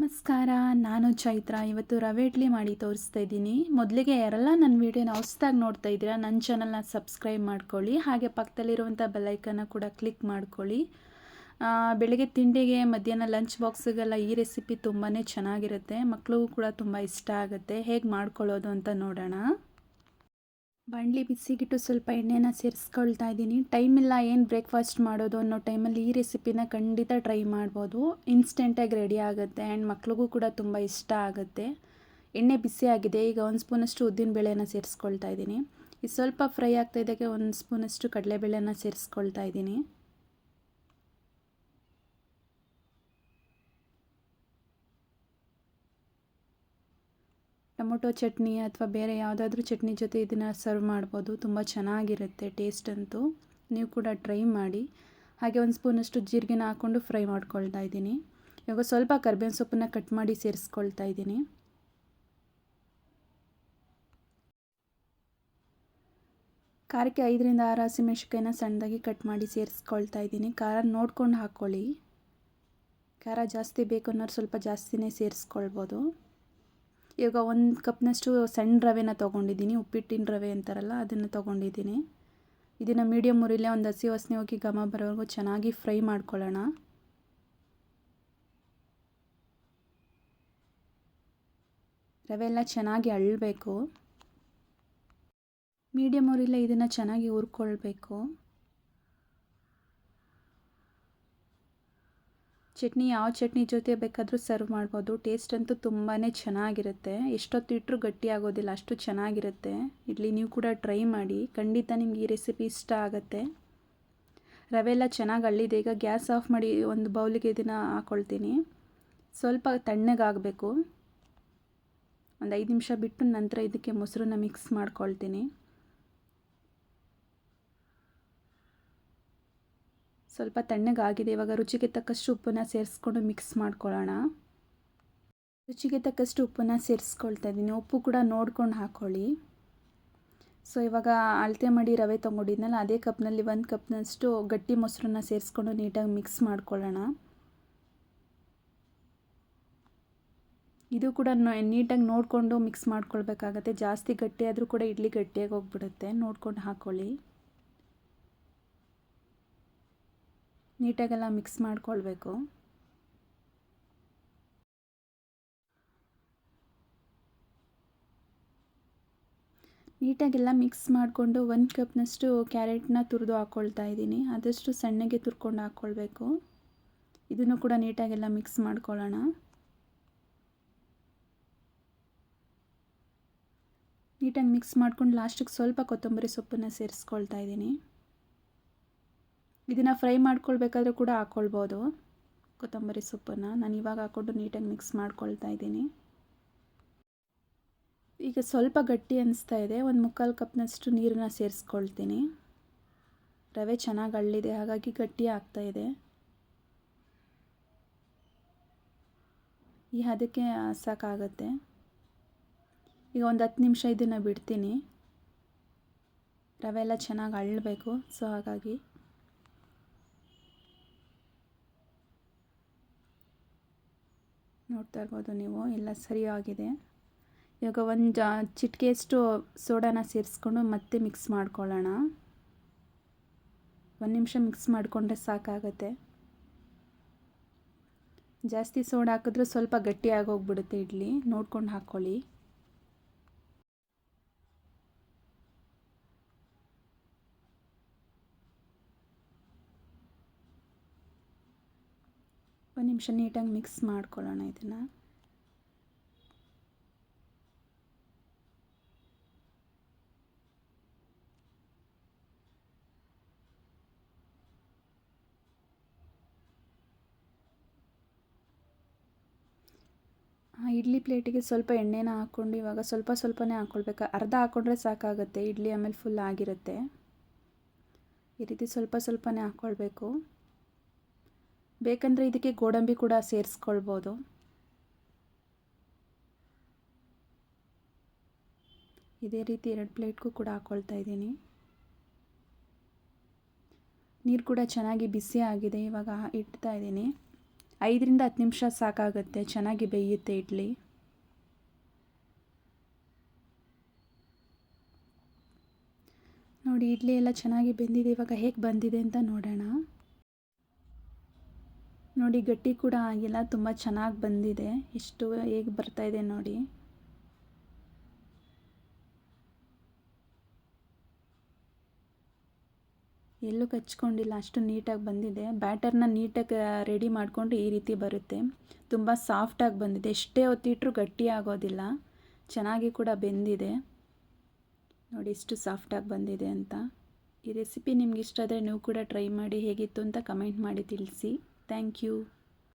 ನಮಸ್ಕಾರ. ನಾನು ಚೈತ್ರ. ಇವತ್ತು ರವೆ ಇಡ್ಲಿ ಮಾಡಿ ತೋರಿಸ್ತಾ ಇದ್ದೀನಿ. ಮೊದಲಿಗೆ ಯಾರೆಲ್ಲ ನನ್ನ ವೀಡಿಯೋನ ಹೊಸ್ದಾಗಿ ನೋಡ್ತಾ ಇದ್ದೀರಾ, ನನ್ನ ಚಾನಲ್ನ ಸಬ್ಸ್ಕ್ರೈಬ್ ಮಾಡ್ಕೊಳ್ಳಿ. ಹಾಗೆ ಪಕ್ಕದಲ್ಲಿರುವಂಥ ಬೆಲ್ಲೈಕನ್ನ ಕೂಡ ಕ್ಲಿಕ್ ಮಾಡ್ಕೊಳ್ಳಿ. ಬೆಳಗ್ಗೆ ತಿಂಡಿಗೆ, ಮಧ್ಯಾಹ್ನ ಲಂಚ್ ಬಾಕ್ಸಿಗೆಲ್ಲ ಈ ರೆಸಿಪಿ ತುಂಬಾ ಚೆನ್ನಾಗಿರುತ್ತೆ. ಮಕ್ಕಳಿಗೂ ಕೂಡ ತುಂಬ ಇಷ್ಟ ಆಗುತ್ತೆ. ಹೇಗೆ ಮಾಡ್ಕೊಳ್ಳೋದು ಅಂತ ನೋಡೋಣ. ಬಾಣಲಿ ಬಿಸಿಗಿಟ್ಟು ಸ್ವಲ್ಪ ಎಣ್ಣೆನ ಸೇರಿಸ್ಕೊಳ್ತಾ ಇದ್ದೀನಿ. ಟೈಮ್ ಇಲ್ಲ, ಏನು ಬ್ರೇಕ್ಫಾಸ್ಟ್ ಮಾಡೋದು ಅನ್ನೋ ಟೈಮಲ್ಲಿ ಈ ರೆಸಿಪಿನ ಖಂಡಿತ ಟ್ರೈ ಮಾಡ್ಬೋದು. ಇನ್ಸ್ಟೆಂಟಾಗಿ ರೆಡಿ ಆಗುತ್ತೆ ಆ್ಯಂಡ್ ಮಕ್ಳಿಗೂ ಕೂಡ ತುಂಬ ಇಷ್ಟ ಆಗುತ್ತೆ. ಎಣ್ಣೆ ಬಿಸಿ ಆಗಿದೆ. ಈಗ 1 ಸ್ಪೂನಷ್ಟು ಉದ್ದಿನಬೇಳೆನ ಸೇರಿಸ್ಕೊಳ್ತಾ ಇದ್ದೀನಿ. ಇದು ಸ್ವಲ್ಪ ಫ್ರೈ ಆಗ್ತಾ ಇದ್ದಾಗೆ 1 ಸ್ಪೂನಷ್ಟು ಕಡಲೆಬೇಳೆನ ಸೇರಿಸ್ಕೊಳ್ತಾ ಇದ್ದೀನಿ. ಟೊಮೊಟೊ ಚಟ್ನಿ ಅಥವಾ ಬೇರೆ ಯಾವುದಾದ್ರೂ ಚಟ್ನಿ ಜೊತೆ ಇದನ್ನು ಸರ್ವ್ ಮಾಡ್ಬೋದು. ತುಂಬ ಚೆನ್ನಾಗಿರುತ್ತೆ ಟೇಸ್ಟ್ ಅಂತೂ. ನೀವು ಕೂಡ ಟ್ರೈ ಮಾಡಿ. ಹಾಗೆ 1 ಸ್ಪೂನಷ್ಟು ಜೀರಿಗೆನ ಹಾಕ್ಕೊಂಡು ಫ್ರೈ ಮಾಡ್ಕೊಳ್ತಾ ಇದ್ದೀನಿ. ಇವಾಗ ಸ್ವಲ್ಪ ಕರಿಬೇವಿನ ಸೊಪ್ಪನ್ನ ಕಟ್ ಮಾಡಿ ಸೇರಿಸ್ಕೊಳ್ತಾ ಇದ್ದೀನಿ. ಖಾರಕ್ಕೆ 5ರಿಂದ 6 ಹಸಿಮೆಣಸಿನಕಾಯಿನ ಸಣ್ಣದಾಗಿ ಕಟ್ ಮಾಡಿ ಸೇರಿಸ್ಕೊಳ್ತಾ ಇದ್ದೀನಿ. ಖಾರ ನೋಡ್ಕೊಂಡು ಹಾಕ್ಕೊಳ್ಳಿ. ಖಾರ ಜಾಸ್ತಿ ಬೇಕು ಅನ್ನೋರು ಸ್ವಲ್ಪ ಜಾಸ್ತಿನೇ ಸೇರಿಸ್ಕೊಳ್ಬೋದು. ಇವಾಗ 1 ಕಪ್ನಷ್ಟು ಸಣ್ಣ ರವೆನ ತೊಗೊಂಡಿದ್ದೀನಿ. ಉಪ್ಪಿಟ್ಟಿನ ರವೆ ಅಂತಾರಲ್ಲ, ಅದನ್ನು ತೊಗೊಂಡಿದ್ದೀನಿ. ಇದನ್ನು ಮೀಡಿಯಮ್ ಉರಿಲೇ ಒಂದು ಹಸಿ ವಾಸನೆ ಹೋಗಿ ಘಮ ಬರೋವರೆಗೂ ಚೆನ್ನಾಗಿ ಫ್ರೈ ಮಾಡ್ಕೊಳ್ಳೋಣ. ರವೆ ಎಲ್ಲ ಚೆನ್ನಾಗಿ ಅಳ್ಳಬೇಕು. ಮೀಡಿಯಮ್ ಉರಿಲೇ ಇದನ್ನು ಚೆನ್ನಾಗಿ ಹುರ್ಕೊಳ್ಬೇಕು. ಚಟ್ನಿ ಯಾವ ಚಟ್ನಿ ಜೊತೆ ಬೇಕಾದರೂ ಸರ್ವ್ ಮಾಡ್ಬೋದು. ಟೇಸ್ಟ್ ಅಂತೂ ತುಂಬಾ ಚೆನ್ನಾಗಿರುತ್ತೆ. ಎಷ್ಟೊತ್ತು ಇಟ್ಟರೂ ಗಟ್ಟಿ ಆಗೋದಿಲ್ಲ, ಅಷ್ಟು ಚೆನ್ನಾಗಿರುತ್ತೆ ಇಡ್ಲಿ. ನೀವು ಕೂಡ ಟ್ರೈ ಮಾಡಿ. ಖಂಡಿತ ನಿಮ್ಗೆ ಈ ರೆಸಿಪಿ ಇಷ್ಟ ಆಗುತ್ತೆ. ರವೆ ಎಲ್ಲ ಚೆನ್ನಾಗಿ ಅಳ್ಳಿದೆ. ಈಗ ಗ್ಯಾಸ್ ಆಫ್ ಮಾಡಿ ಒಂದು ಬೌಲಿಗೆ ಇದನ್ನು ಹಾಕ್ಕೊಳ್ತೀನಿ. ಸ್ವಲ್ಪ ತಣ್ಣಗಾಗಬೇಕು. ಒಂದು 5 ನಿಮಿಷ ಬಿಟ್ಟು ನಂತರ ಇದಕ್ಕೆ ಮೊಸರನ್ನ ಮಿಕ್ಸ್ ಮಾಡ್ಕೊಳ್ತೀನಿ. ಸ್ವಲ್ಪ ತಣ್ಣಗಾಗಿದೆ. ಇವಾಗ ರುಚಿಗೆ ತಕ್ಕಷ್ಟು ಉಪ್ಪನ್ನು ಸೇರಿಸ್ಕೊಂಡು ಮಿಕ್ಸ್ ಮಾಡ್ಕೊಳ್ಳೋಣ. ರುಚಿಗೆ ತಕ್ಕಷ್ಟು ಉಪ್ಪನ್ನು ಸೇರಿಸ್ಕೊಳ್ತಾ ಇದ್ದೀನಿ. ಉಪ್ಪು ಕೂಡ ನೋಡ್ಕೊಂಡು ಹಾಕ್ಕೊಳ್ಳಿ. ಸೊ ಇವಾಗ ಅಳತೆ ಮಾಡಿ ರವೆ ತೊಗೊಂಡಿದ್ನಲ್ಲ, ಅದೇ ಕಪ್ನಲ್ಲಿ 1 ಕಪ್ನಷ್ಟು ಗಟ್ಟಿ ಮೊಸರನ್ನ ಸೇರಿಸ್ಕೊಂಡು ನೀಟಾಗಿ ಮಿಕ್ಸ್ ಮಾಡ್ಕೊಳ್ಳೋಣ. ಇದು ಕೂಡ ನೀಟಾಗಿ ನೋಡಿಕೊಂಡು ಮಿಕ್ಸ್ ಮಾಡ್ಕೊಳ್ಬೇಕಾಗತ್ತೆ. ಜಾಸ್ತಿ ಗಟ್ಟಿ ಆದರೂ ಕೂಡ ಇಡ್ಲಿ ಗಟ್ಟಿಯಾಗಿ ಹೋಗ್ಬಿಡುತ್ತೆ. ನೋಡ್ಕೊಂಡು ಹಾಕ್ಕೊಳ್ಳಿ. ನೀಟಾಗೆಲ್ಲ ಮಿಕ್ಸ್ ಮಾಡ್ಕೊಳ್ಬೇಕು. ನೀಟಾಗೆಲ್ಲ ಮಿಕ್ಸ್ ಮಾಡಿಕೊಂಡು 1 ಕಪ್ನಷ್ಟು ಕ್ಯಾರೆಟ್ನ ತುರಿದು ಹಾಕ್ಕೊಳ್ತಾ ಇದ್ದೀನಿ. ಆದಷ್ಟು ಸಣ್ಣಗೆ ತುರ್ಕೊಂಡು ಹಾಕ್ಕೊಳ್ಬೇಕು. ಇದನ್ನು ಕೂಡ ನೀಟಾಗೆಲ್ಲ ಮಿಕ್ಸ್ ಮಾಡ್ಕೊಳ್ಳೋಣ. ನೀಟಾಗಿ ಮಿಕ್ಸ್ ಮಾಡ್ಕೊಂಡು ಲಾಸ್ಟಿಗೆ ಸ್ವಲ್ಪ ಕೊತ್ತಂಬರಿ ಸೊಪ್ಪನ್ನು ಸೇರಿಸ್ಕೊಳ್ತಾ ಇದ್ದೀನಿ. ಇದನ್ನು ಫ್ರೈ ಮಾಡ್ಕೊಳ್ಬೇಕಾದ್ರೂ ಕೂಡ ಹಾಕ್ಕೊಳ್ಬೋದು ಕೊತ್ತಂಬರಿ ಸೊಪ್ಪನ್ನು. ನಾನು ಇವಾಗ ಹಾಕ್ಕೊಂಡು ನೀಟಾಗಿ ಮಿಕ್ಸ್ ಮಾಡ್ಕೊಳ್ತಾ ಇದ್ದೀನಿ. ಈಗ ಸ್ವಲ್ಪ ಗಟ್ಟಿ ಅನಿಸ್ತಾ ಇದೆ. 1/4 ಕಪ್ನಷ್ಟು ನೀರನ್ನ ಸೇರಿಸ್ಕೊಳ್ತೀನಿ. ರವೆ ಚೆನ್ನಾಗಿ ಅಳ್ಳಿದೆ, ಹಾಗಾಗಿ ಗಟ್ಟಿ ಆಗ್ತಾ ಇದೆ. ಈ ಹದಕ್ಕೆ ಸಾಕಾಗುತ್ತೆ. ಈಗ ಒಂದು 10 ನಿಮಿಷ ಇದನ್ನು ಬಿಡ್ತೀನಿ. ರವೆ ಎಲ್ಲ ಚೆನ್ನಾಗಿ ಅಳ್ಳಬೇಕು. ಸೊ ಹಾಗಾಗಿ ನೋಡ್ತಾ ಇರ್ಬೋದು ನೀವು, ಎಲ್ಲ ಸರಿಯಾಗಿದೆ. ಇವಾಗ ಒಂದು ಚಿಟಿಕೆಯಷ್ಟು ಸೋಡಾನ ಸೇರಿಸ್ಕೊಂಡು ಮತ್ತೆ ಮಿಕ್ಸ್ ಮಾಡ್ಕೊಳ್ಳೋಣ. 1 ನಿಮಿಷ ಮಿಕ್ಸ್ ಮಾಡಿಕೊಂಡ್ರೆ ಸಾಕಾಗತ್ತೆ. ಜಾಸ್ತಿ ಸೋಡಾ ಹಾಕಿದ್ರೆ ಸ್ವಲ್ಪ ಗಟ್ಟಿಯಾಗಿ ಹೋಗ್ಬಿಡುತ್ತೆ ಇಡ್ಲಿ. ನೋಡ್ಕೊಂಡು ಹಾಕ್ಕೊಳ್ಳಿ. ಒಂದು ನಿಮಿಷ ನೀಟಾಗಿ ಮಿಕ್ಸ್ ಮಾಡ್ಕೊಳ್ಳೋಣ ಇದನ್ನು. ಇಡ್ಲಿ ಪ್ಲೇಟಿಗೆ ಸ್ವಲ್ಪ ಎಣ್ಣೆನ ಹಾಕ್ಕೊಂಡು ಇವಾಗ ಸ್ವಲ್ಪ ಸ್ವಲ್ಪನೇ ಹಾಕ್ಕೊಳ್ಬೇಕು. ಅರ್ಧ ಹಾಕ್ಕೊಂಡ್ರೆ ಸಾಕಾಗುತ್ತೆ. ಇಡ್ಲಿ ಆಮೇಲೆ ಫುಲ್ ಆಗಿರುತ್ತೆ. ಈ ರೀತಿ ಸ್ವಲ್ಪ ಸ್ವಲ್ಪನೇ ಹಾಕ್ಕೊಳ್ಬೇಕು. ಬೇಕಂದರೆ ಇದಕ್ಕೆ ಗೋಡಂಬಿ ಕೂಡ ಸೇರಿಸ್ಕೊಳ್ಬೋದು. ಇದೇ ರೀತಿ 2 ಪ್ಲೇಟ್ಗೂ ಕೂಡ ಹಾಕ್ಕೊಳ್ತಾ ಇದ್ದೀನಿ. ನೀರು ಕೂಡ ಚೆನ್ನಾಗಿ ಬಿಸಿ ಆಗಿದೆ. ಇವಾಗ ಇಡ್ತಾ ಇದ್ದೀನಿ. 5ರಿಂದ 10 ನಿಮಿಷ ಸಾಕಾಗುತ್ತೆ, ಚೆನ್ನಾಗಿ ಬೇಯುತ್ತೆ ಇಡ್ಲಿ. ನೋಡಿ ಇಡ್ಲಿ ಎಲ್ಲ ಚೆನ್ನಾಗಿ ಬೆಂದಿದೆ. ಇವಾಗ ಹೇಗೆ ಬಂದಿದೆ ಅಂತ ನೋಡೋಣ. ನೋಡಿ ಗಟ್ಟಿ ಕೂಡ ಆಗಿಲ್ಲ, ತುಂಬ ಚೆನ್ನಾಗಿ ಬಂದಿದೆ. ಎಷ್ಟು ಹೇಗೆ ಬರ್ತಾ ಇದೆ ನೋಡಿ. ಎಲ್ಲೂ ಕಚ್ಕೊಂಡಿಲ್ಲ, ಅಷ್ಟು ನೀಟಾಗಿ ಬಂದಿದೆ. ಬ್ಯಾಟರ್ನ ನೀಟಾಗಿ ರೆಡಿ ಮಾಡಿಕೊಂಡು ಈ ರೀತಿ ಬರುತ್ತೆ. ತುಂಬ ಸಾಫ್ಟಾಗಿ ಬಂದಿದೆ, ಎಷ್ಟೇ ಹೊತ್ತಿಟ್ರೂ ಗಟ್ಟಿ ಆಗೋದಿಲ್ಲ. ಚೆನ್ನಾಗಿ ಕೂಡ ಬೆಂದಿದೆ. ನೋಡಿ ಎಷ್ಟು ಸಾಫ್ಟಾಗಿ ಬಂದಿದೆ ಅಂತ. ಈ ರೆಸಿಪಿ ನಿಮ್ಗೆ ಇಷ್ಟ ಆದರೆ ನೀವು ಕೂಡ ಟ್ರೈ ಮಾಡಿ, ಹೇಗಿತ್ತು ಅಂತ ಕಮೆಂಟ್ ಮಾಡಿ ತಿಳಿಸಿ. Thank you.